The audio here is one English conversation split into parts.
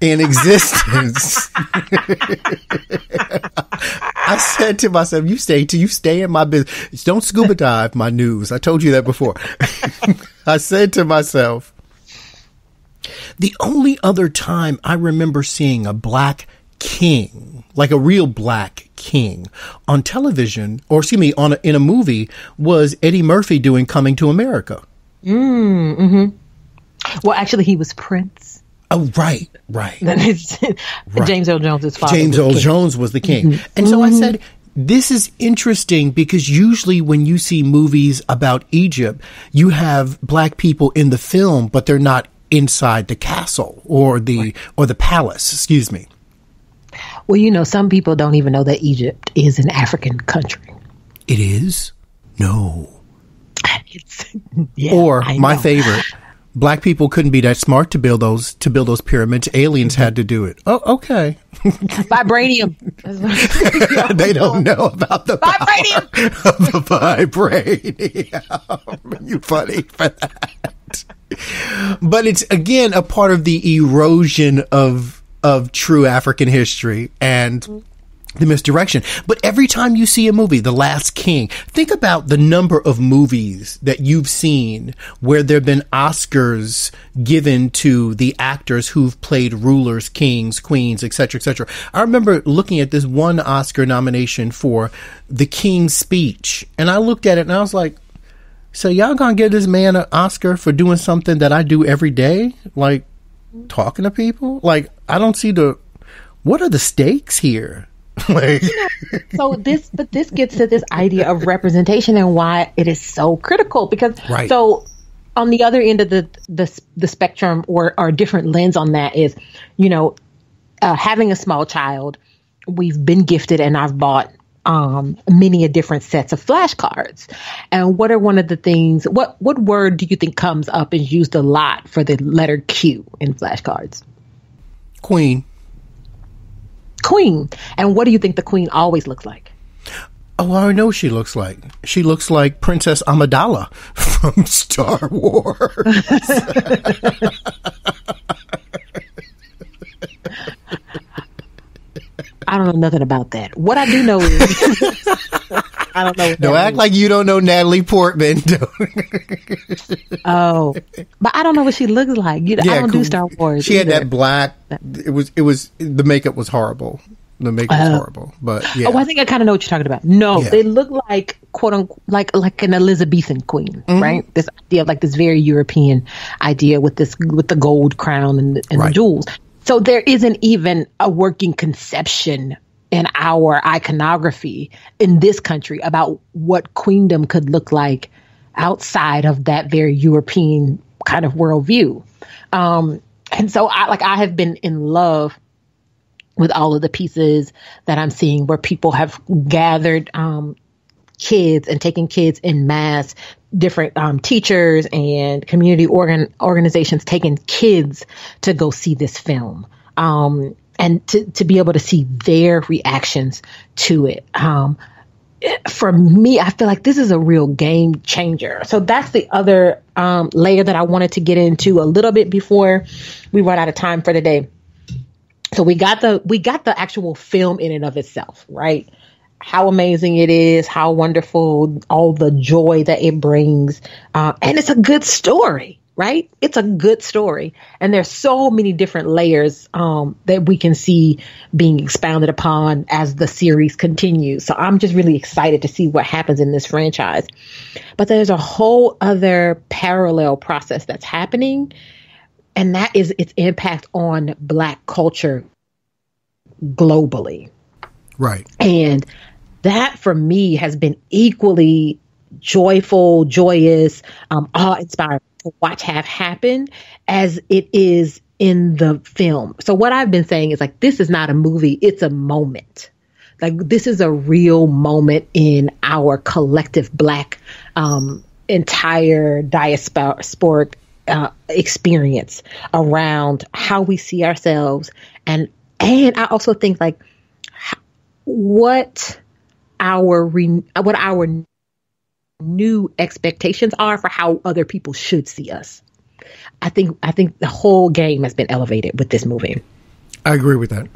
in existence. I said to myself, you stay in my business. Don't scuba dive my news. I told you that before. I said to myself, the only other time I remember seeing a black king, like a real black king on television, or excuse me, in a movie, was Eddie Murphy doing Coming to America. Mm-hmm. Well, actually, he was Prince. Oh, right. James Earl Jones' father. James Earl Jones was the king. Mm-hmm. And so I said, this is interesting because usually when you see movies about Egypt, you have black people in the film, but they're not inside the castle or the palace, excuse me. Well, some people don't even know that Egypt is an African country. It is? No. Yeah, or my favorite, black people couldn't be that smart to build those pyramids. Aliens had to do it. Oh, okay. Vibranium. They don't know about the vibranium of the vibranium. You funny for that. But it's again a part of the erosion of true African history and the misdirection. But every time you see a movie, The Last King, think about the number of movies that you've seen where there have been Oscars given to the actors who've played rulers, kings, queens, etc., etc. I remember looking at this one Oscar nomination for The King's Speech, and I looked at it and I was like, so y'all gonna give this man an Oscar for doing something that I do every day? Like talking to people? Like, I don't see what are the stakes here? This gets to this idea of representation and why it is so critical because so on the other end of the spectrum or a different lens on that is, having a small child, we've been gifted and I've bought many a different sets of flashcards. And what are one of the things, what word do you think comes up and used a lot for the letter Q in flashcards? Queen. And what do you think the queen always looks like? Oh, I know she looks like. She looks like Princess Amidala from Star Wars. I don't know nothing about that. What I do know is I don't know. Don't act like you don't know Natalie Portman. Oh, but I don't know what she looks like. I don't do Star Wars. She had that black. It was the makeup was horrible. The makeup was horrible, but yeah. Oh, I think I kind of know what you're talking about. No, They look like quote unquote like an Elizabethan queen, right? This idea of like this very European idea with the gold crown and the jewels. So there isn't even a working conception in our iconography in this country about what queendom could look like outside of that very European kind of worldview. And so I have been in love with all of the pieces that I'm seeing where people have gathered kids and taken kids in mass, different teachers and community organizations taking kids to go see this film. And to be able to see their reactions to it. For me, I feel like this is a real game changer. So that's the other layer that I wanted to get into a little bit before we run out of time for today. So we got the actual film in and of itself, right? How amazing it is, how wonderful, all the joy that it brings. And it's a good story, right? It's a good story. And there's so many different layers that we can see being expounded upon as the series continues. So I'm just really excited to see what happens in this franchise. But there's a whole other parallel process that's happening. And that is its impact on Black culture globally. Right. And that for me has been equally joyful, joyous, awe-inspiring to watch have happen as it is in the film. So what I've been saying is like, this is not a movie, it's a moment. Like this is a real moment in our collective Black entire diasporic experience around how we see ourselves. And I also think like what our new expectations are for how other people should see us. I think the whole game has been elevated with this movie. I agree with that.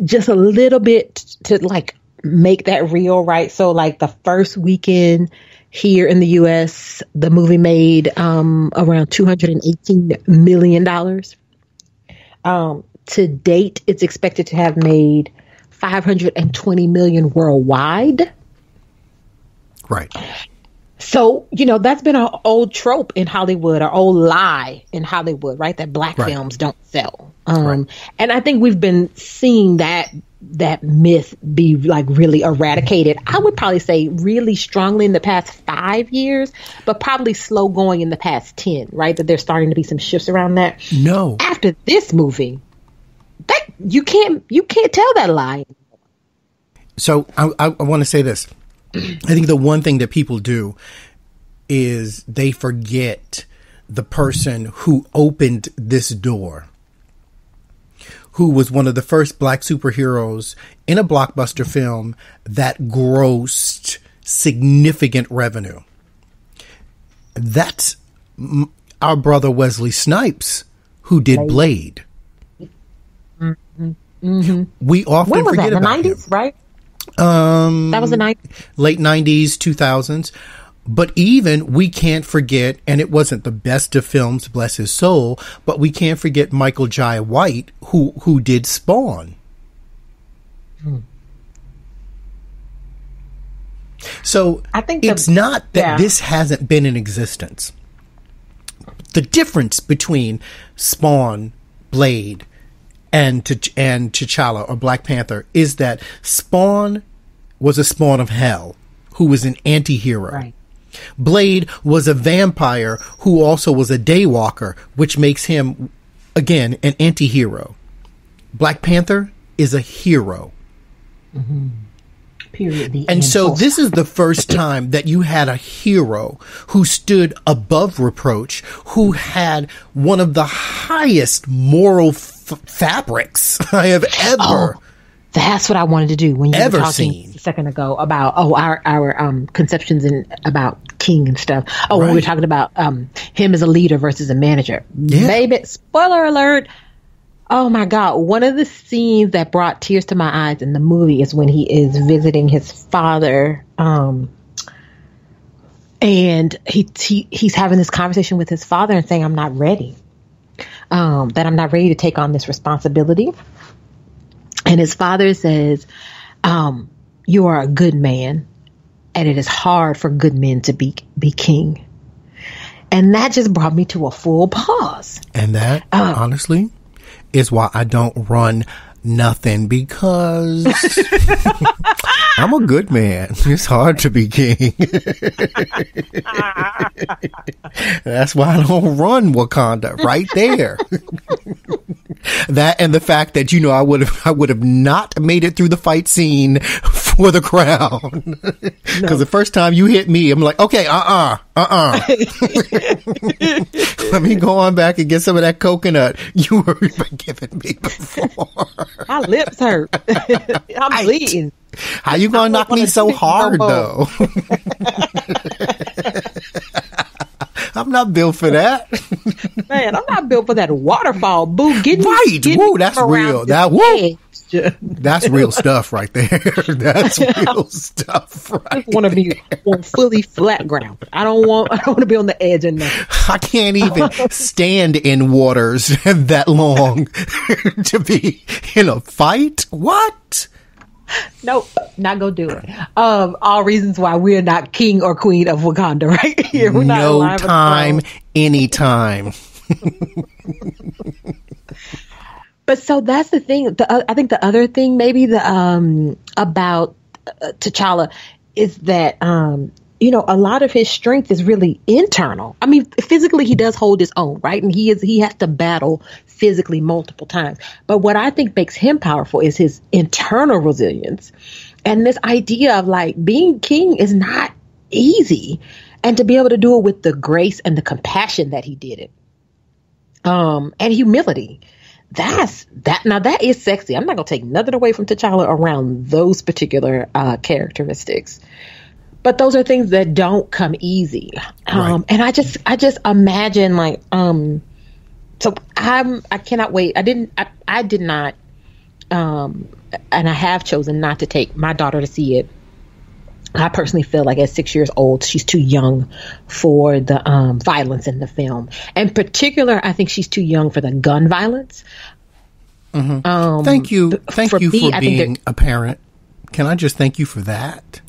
Just a little bit to like make that real, right? So like the first weekend here in the U.S., the movie made around $218 million. To date, it's expected to have made $520 million worldwide. Right. So, you know, that's been an old trope in Hollywood, or old lie in Hollywood, right? That black films don't sell. And I think we've been seeing that myth be like really eradicated. I would probably say really strongly in the past 5 years, but probably slow going in the past 10, right? That there's starting to be some shifts around that. No. After this movie, that you can't tell that lie. So I want to say this. I think the one thing that people do is they forget the person who opened this door, who was one of the first black superheroes in a blockbuster film that grossed significant revenue. That's our brother Wesley Snipes, who did Blade. Mm-hmm. Mm-hmm. We often forget about him. Right? That was the late 90s, 2000s. But even we can't forget, and it wasn't the best of films, bless his soul, but we can't forget Michael Jai White, who did Spawn. So I think it's not that this hasn't been in existence. The difference between Spawn, Blade, and T'Challa or Black Panther is that Spawn was a spawn of hell who was an anti-hero. Right. Blade was a vampire who also was a daywalker, which makes him, again, an anti-hero. Black Panther is a hero. Mm-hmm. Period. And so this is the first time that you had a hero who stood above reproach, who had one of the highest moral fabrics I have ever. That's what I wanted to do when you were talking seen. A second ago about our conceptions about King and stuff. When we were talking about him as a leader versus a manager. Yeah. Baby, spoiler alert. Oh my God. One of the scenes that brought tears to my eyes in the movie is when he is visiting his father. And he's having this conversation with his father and saying, I'm not ready. That I'm not ready to take on this responsibility. And his father says, you are a good man, and it is hard for good men to be king. And that just brought me to a full pause. And that, honestly, is why I don't run nothing, because I'm a good man. It's hard to be king. That's why I don't run Wakanda right there. That and the fact that, you know, I would have not made it through the fight scene for the crown. Because the first time you hit me, I'm like, okay, let me go on back and get some of that coconut you were giving me before. My lips hurt. I'm bleeding. How you gonna knock me so hard, though? I'm not built for that. Man, I'm not built for that waterfall. Boo, woo, that's real. That's real stuff right there. That's real stuff right I want to be on fully flat ground. I don't want to be on the edge of nothing. I can't even stand in waters that long to be in a fight. What? Nope, not gonna do it. All reasons why we're not king or queen of Wakanda right here. We're not no time, anytime. But so that's the thing. I think the other thing maybe about T'Challa is that a lot of his strength is really internal. I mean, physically he does hold his own, right? And he has to battle physically multiple times. But what I think makes him powerful is his internal resilience. And this idea of like being king is not easy. And to be able to do it with the grace and the compassion that he did it. And humility. Now that is sexy. I'm not going to take nothing away from T'Challa around those particular characteristics. But those are things that don't come easy. Right. And I just imagine like So I cannot wait. I did not, and I have chosen not to take my daughter to see it. I personally feel like at 6 years old, she's too young for the violence in the film. In particular, I think she's too young for the gun violence. Mm-hmm. Thank you for being a parent. Can I just thank you for that?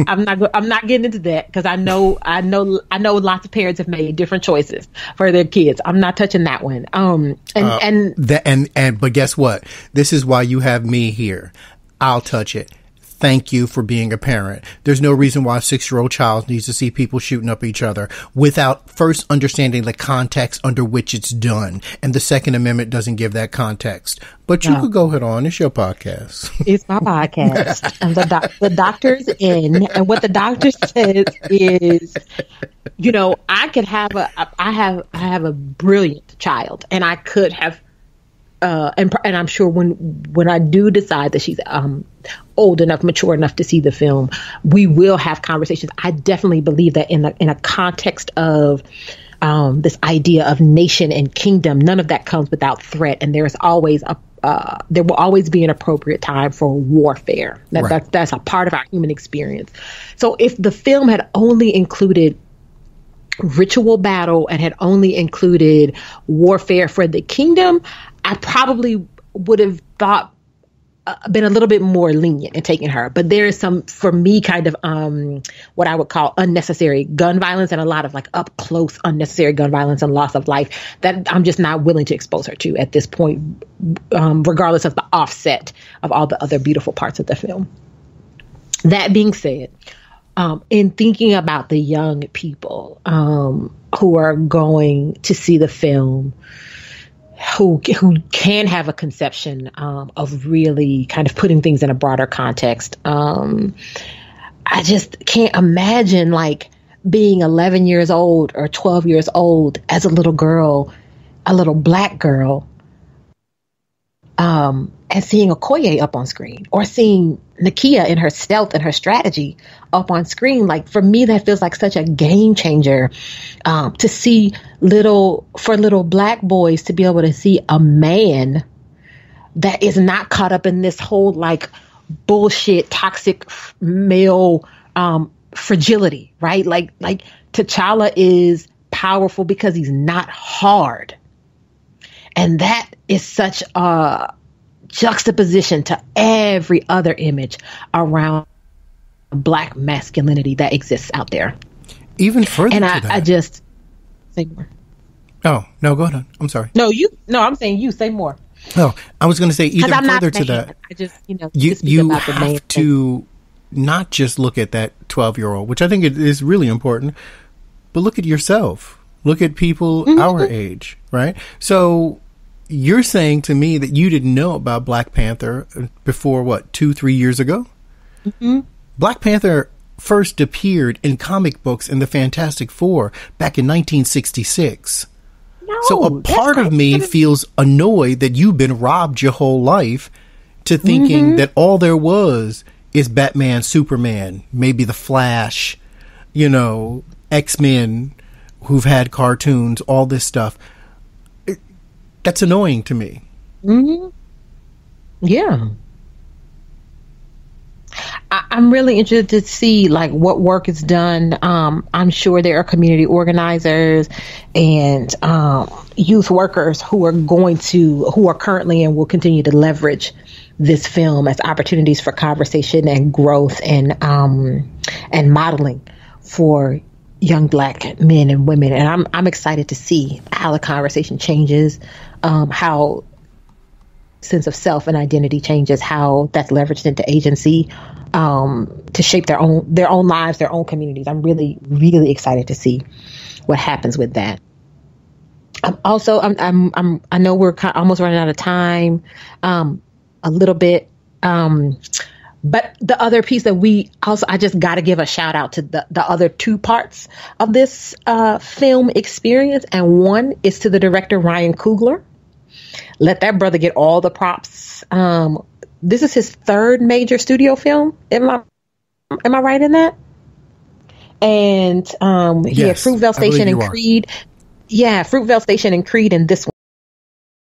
I'm not getting into that because I know lots of parents have made different choices for their kids. I'm not touching that one. But guess what? This is why you have me here. I'll touch it. Thank you for being a parent. There's no reason why a 6-year-old child needs to see people shooting up each other without first understanding the context under which it's done. And the Second Amendment doesn't give that context. But you could go ahead on. It's your podcast. It's my podcast. And the doctor's in. And what the doctor says is, I have a brilliant child, and I could have, and I'm sure when I do decide that she's old enough, mature enough to see the film, we will have conversations. I definitely believe that in a context of this idea of nation and kingdom, none of that comes without threat, and there will always be an appropriate time for warfare. That's a part of our human experience. So if the film had only included ritual battle and had only included warfare for the kingdom, I probably would have been a little bit more lenient in taking her. But there is some, for me, kind of what I would call unnecessary gun violence, and a lot of like up close unnecessary gun violence and loss of life that I'm just not willing to expose her to at this point, regardless of the offset of all the other beautiful parts of the film. That being said, in thinking about the young people who are going to see the film, who can have a conception of really kind of putting things in a broader context. I just can't imagine like being 11 years old or 12 years old as a little girl, a little Black girl, and seeing Okoye up on screen, or seeing Nakia in her stealth and her strategy up on screen. Like, for me, that feels like such a game changer, to see little Black boys to be able to see a man that is not caught up in this whole like bullshit, toxic male, fragility, right? Like T'Challa is powerful because he's not hard. And that is such a juxtaposition to every other image around Black masculinity that exists out there. Even further, I just say more. Oh no, go ahead. I'm sorry. No, I'm saying you say more. Oh, I was going to say even further to that. I just you have to not just look at that 12-year-old, which I think it is really important, but look at yourself. Look at people our age, right? So you're saying to me that you didn't know about Black Panther before, 2-3 years ago? Mm-hmm. Black Panther first appeared in comic books in the Fantastic Four back in 1966. No, so a part of me feels annoyed that you've been robbed your whole life to thinking that all there was is Batman, Superman, maybe the Flash, X-Men who've had cartoons, all this stuff. That's annoying to me. Mm-hmm. Yeah. I'm really interested to see like what work is done. I'm sure there are community organizers and youth workers who are currently and will continue to leverage this film as opportunities for conversation and growth and modeling for young Black men and women. And I'm excited to see how the conversation changes, how sense of self and identity changes, how that's leveraged into agency, to shape their own lives, their own communities. I'm really, really excited to see what happens with that. I know we're almost running out of time, a little bit. But the other piece that I just got to give a shout out to the other two parts of this film experience. And one is to the director, Ryan Coogler. Let that brother get all the props. This is his third major studio film. Am I right in that? And he approved Velation and Creed. Yeah, Fruitvale Station and Creed in this